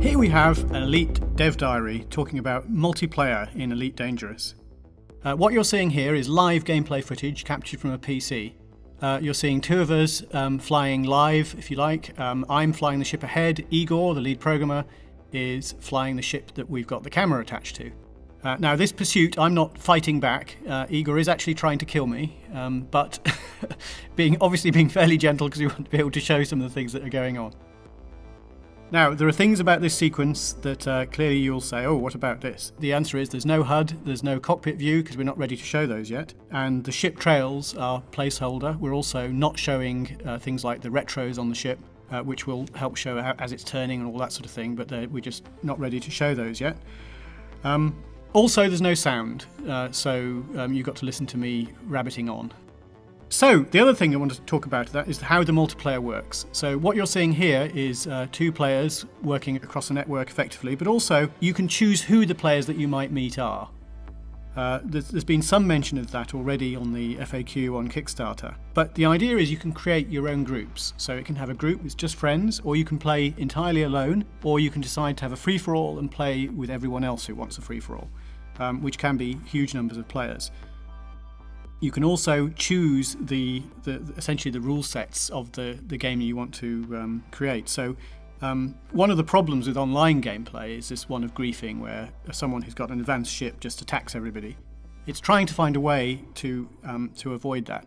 Here we have an Elite dev diary talking about multiplayer in Elite Dangerous. What you're seeing here is live gameplay footage captured from a PC. You're seeing two of us flying live, if you like. I'm flying the ship ahead. Igor, the lead programmer, is flying the ship that we've got the camera attached to. Now, this pursuit, I'm not fighting back. Igor is actually trying to kill me, but obviously being fairly gentle because we want to be able to show some of the things that are going on. Now, there are things about this sequence that clearly you'll say, oh, what about this? The answer is there's no HUD, there's no cockpit view because we're not ready to show those yet. And the ship trails are placeholder. We're also not showing things like the retros on the ship, which will help show as it's turning and all that sort of thing, but we're just not ready to show those yet. Also, there's no sound, so you've got to listen to me rabbiting on. So, the other thing I wanted to talk about is how the multiplayer works. So what you're seeing here is two players working across a network effectively, but also you can choose who the players that you might meet are. There's been some mention of that already on the FAQ on Kickstarter. But the idea is you can create your own groups. So it can have a group with just friends, or you can play entirely alone, or you can decide to have a free-for-all and play with everyone else who wants a free-for-all, which can be huge numbers of players. You can also choose essentially the rule sets of the game you want to create. So one of the problems with online gameplay is this one of griefing, where someone who's got an advanced ship just attacks everybody. It's trying to find a way to avoid that.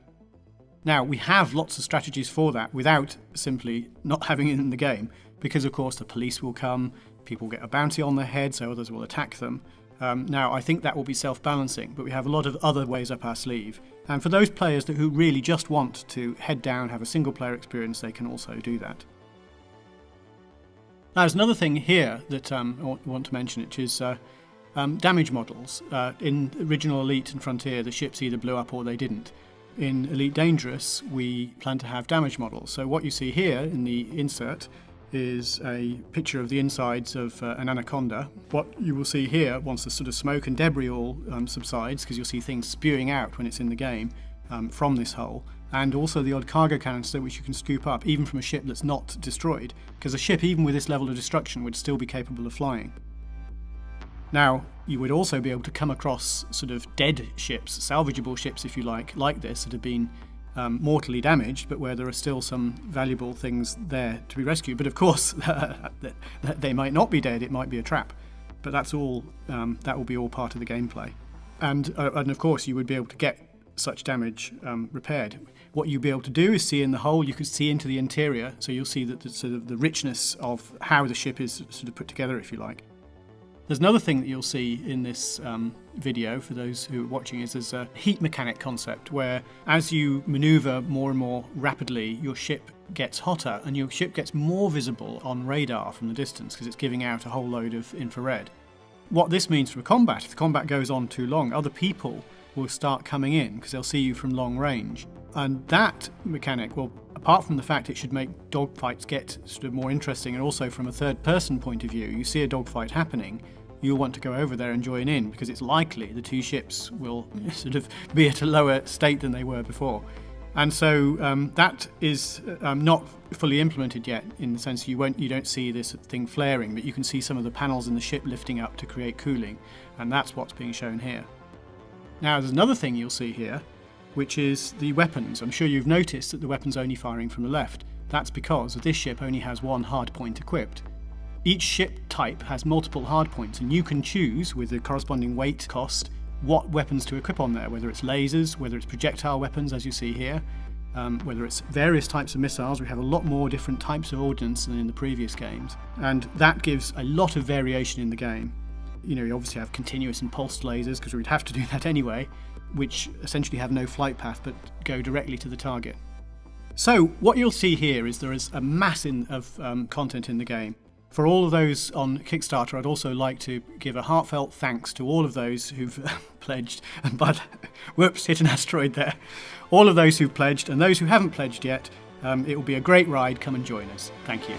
Now, we have lots of strategies for that without simply not having it in the game, because of course the police will come, people get a bounty on their head, so others will attack them. Now, I think that will be self-balancing, but we have a lot of other ways up our sleeve. And for those players who really just want to head down, have a single-player experience, they can also do that. Now, there's another thing here that I want to mention, which is damage models. In original Elite and Frontier, the ships either blew up or they didn't. In Elite Dangerous, we plan to have damage models. So what you see here in the insert is a picture of the insides of an anaconda. What you will see here, once the sort of smoke and debris all subsides, because you'll see things spewing out when it's in the game from this hull, and also the odd cargo canister which you can scoop up, even from a ship that's not destroyed, because a ship, even with this level of destruction, would still be capable of flying. Now, you would also be able to come across sort of dead ships, salvageable ships if you like this, that have been mortally damaged, but where there are still some valuable things there to be rescued. But of course, they might not be dead, it might be a trap. But that's all. That will be all part of the gameplay. And of course, you would be able to get such damage repaired. What you'll be able to do is see in the hull, you can see into the interior, so you'll see that the richness of how the ship is sort of put together, if you like. There's another thing that you'll see in this video, for those who are watching, is there's a heat mechanic concept where as you maneuver more and more rapidly, your ship gets hotter and your ship gets more visible on radar from the distance because it's giving out a whole load of infrared. What this means for combat, if the combat goes on too long, other people will start coming in because they'll see you from long range. And that mechanic, well, apart from the fact it should make dogfights get sort of more interesting, and also from a third-person point of view, you see a dogfight happening, you'll want to go over there and join in because it's likely the two ships will sort of be at a lower state than they were before. And so that is not fully implemented yet, in the sense you don't see this thing flaring, but you can see some of the panels in the ship lifting up to create cooling, and that's what's being shown here. Now, there's another thing you'll see here, which is the weapons. I'm sure you've noticed that the weapon's only firing from the left. That's because this ship only has one hardpoint equipped. Each ship type has multiple hardpoints, and you can choose, with the corresponding weight cost, what weapons to equip on there, whether it's lasers, whether it's projectile weapons, as you see here, whether it's various types of missiles. We have a lot more different types of ordnance than in the previous games, and that gives a lot of variation in the game. You obviously have continuous and pulsed lasers, because we'd have to do that anyway, which essentially have no flight path but go directly to the target. So what you'll see here is there is a mass of content in the game. For all of those on Kickstarter, I'd also like to give a heartfelt thanks to all of those who've pledged, but whoops, hit an asteroid there. All of those who've pledged, and those who haven't pledged yet, it will be a great ride. Come and join us. Thank you.